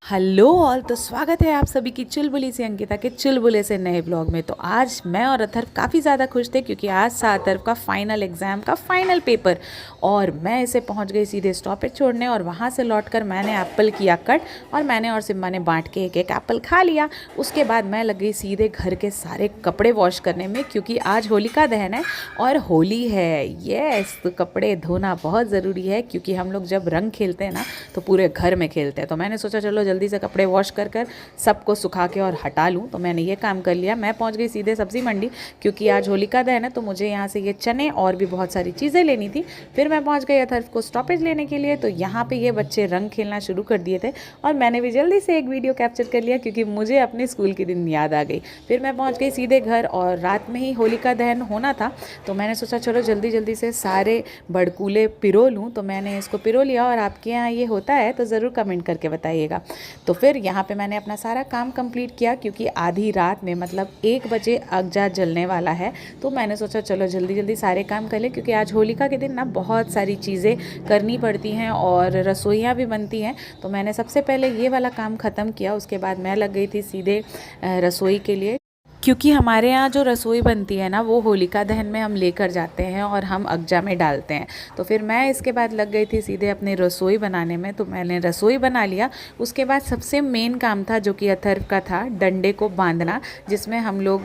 Hello all. तो स्वागत है आप सभी की चुलबुली से अंकिता के चुलबुले से नए ब्लॉग में। तो आज मैं और अथर्व काफ़ी ज़्यादा खुश थे क्योंकि आज था अथर्व का फाइनल एग्ज़ाम का फाइनल पेपर और मैं इसे पहुंच गई सीधे स्टॉपेज छोड़ने और वहां से लौटकर मैंने एप्पल किया कट और मैंने और सिम्बा ने बांट के एक एक एप्पल खा लिया। उसके बाद मैं लग गई सीधे घर के सारे कपड़े वॉश करने में क्योंकि आज होलिका दहन है और होली है। यस, तो कपड़े धोना बहुत ज़रूरी है क्योंकि हम लोग जब रंग खेलते हैं ना तो पूरे घर में खेलते हैं। तो मैंने सोचा चलो जल्दी से कपड़े वॉश कर कर सबको सुखा के और हटा लूँ। तो मैंने ये काम कर लिया। मैं पहुंच गई सीधे सब्ज़ी मंडी क्योंकि आज होलिका दहन है तो मुझे यहाँ से ये चने और भी बहुत सारी चीज़ें लेनी थी। फिर मैं पहुंच गई अथर्व को स्टॉपेज लेने के लिए। तो यहाँ पे ये बच्चे रंग खेलना शुरू कर दिए थे और मैंने भी जल्दी से एक वीडियो कैप्चर कर लिया क्योंकि मुझे अपने स्कूल के दिन याद आ गई। फिर मैं पहुँच गई सीधे घर और रात में ही होलिका दहन होना था तो मैंने सोचा चलो जल्दी जल्दी से सारे बड़कूले पिरो लूँ। तो मैंने इसको पिरो लिया और आपके यहाँ ये होता है तो ज़रूर कमेंट करके बताइएगा। तो फिर यहाँ पे मैंने अपना सारा काम कंप्लीट किया क्योंकि आधी रात में मतलब 1 बजे अगजा जलने वाला है। तो मैंने सोचा चलो जल्दी जल्दी सारे काम कर ले क्योंकि आज होलिका के दिन ना बहुत सारी चीज़ें करनी पड़ती हैं और रसोइयाँ भी बनती हैं। तो मैंने सबसे पहले ये वाला काम ख़त्म किया। उसके बाद मैं लग गई थी सीधे रसोई के लिए क्योंकि हमारे यहाँ जो रसोई बनती है ना वो होलिका दहन में हम लेकर जाते हैं और हम अगजा में डालते हैं। तो फिर मैं इसके बाद लग गई थी सीधे अपनी रसोई बनाने में। तो मैंने रसोई बना लिया। उसके बाद सबसे मेन काम था जो कि अथर्व का था, डंडे को बांधना, जिसमें हम लोग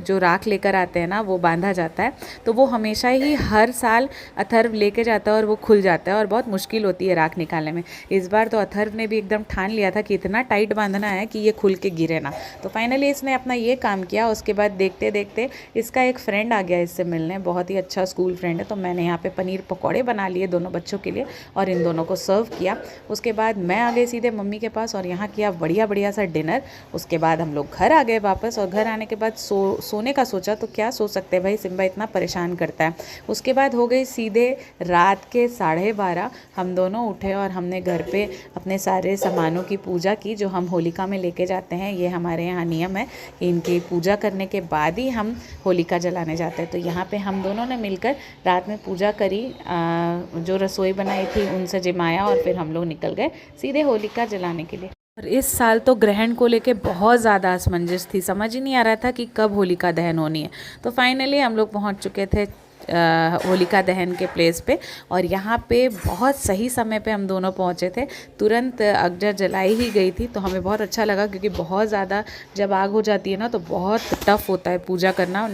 जो राख लेकर आते हैं ना वो बांधा जाता है। तो वो हमेशा ही हर साल अथर्व लेके जाता है और वो खुल जाता है और बहुत मुश्किल होती है राख निकालने में। इस बार तो अथर्व ने भी एकदम ठान लिया था कि इतना टाइट बांधना है कि ये खुल के गिरे ना। तो फाइनली इसने अपना ये काम किया। उसके बाद देखते देखते इसका एक फ्रेंड आ गया इससे मिलने, बहुत ही अच्छा स्कूल फ्रेंड है। तो मैंने यहाँ पे पनीर पकौड़े बना लिए दोनों बच्चों के लिए और इन दोनों को सर्व किया। उसके बाद मैं आ गई सीधे मम्मी के पास और यहाँ किया बढ़िया बढ़िया सा डिनर। उसके बाद हम लोग घर आ गए वापस और घर आने के बाद सोने का सोचा। तो क्या सो सकते हैं भाई, सिम्बा इतना परेशान करता है। उसके बाद हो गई सीधे रात के 12:30। हम दोनों उठे और हमने घर पे अपने सारे सामानों की पूजा की जो हम होलिका में लेके जाते हैं। ये हमारे यहाँ नियम है, इनकी पूजा करने के बाद ही हम होलिका जलाने जाते हैं। तो यहाँ पे हम दोनों ने मिलकर रात में पूजा करी, जो रसोई बनाई थी उनसे जिमाया और फिर हम लोग निकल गए सीधे होलिका जलाने के लिए। और इस साल तो ग्रहण को लेके बहुत ज़्यादा असमंजस थी, समझ ही नहीं आ रहा था कि कब होलिका दहन होनी है। तो फाइनली हम लोग पहुँच चुके थे होलिका दहन के प्लेस पे और यहाँ पे बहुत सही समय पे हम दोनों पहुँचे थे। तुरंत अगजा जलाई ही गई थी तो हमें बहुत अच्छा लगा क्योंकि बहुत ज़्यादा जब आग हो जाती है ना तो बहुत टफ़ होता है पूजा करना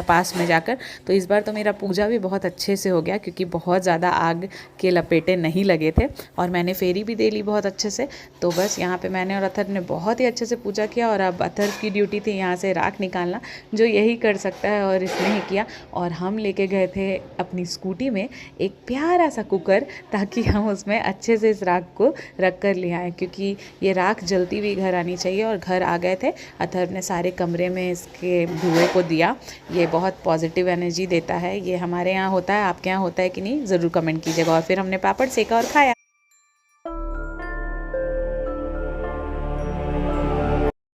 पास में जाकर। तो इस बार तो मेरा पूजा भी बहुत अच्छे से हो गया क्योंकि बहुत ज़्यादा आग के लपेटे नहीं लगे थे और मैंने फेरी भी दे ली बहुत अच्छे से। तो बस यहाँ पे मैंने और अथर्व ने बहुत ही अच्छे से पूजा किया और अब अथर्व की ड्यूटी थी यहाँ से राख निकालना, जो यही कर सकता है और इसने ही किया। और हम लेके गए थे अपनी स्कूटी में एक प्यारा सा कुकर ताकि हम उसमें अच्छे से इस राख को रख कर ले आएँ क्योंकि ये राख जलती हुई घर आनी चाहिए। और घर आ गए थे। अथर्व ने सारे कमरे में इसके धुएं को दिया। ये बहुत पॉजिटिव एनर्जी देता है। ये हमारे यहाँ होता है, आपके यहाँ होता है कि नहीं ज़रूर कमेंट कीजिएगा। और फिर हमने पापड़ सेका और खाया।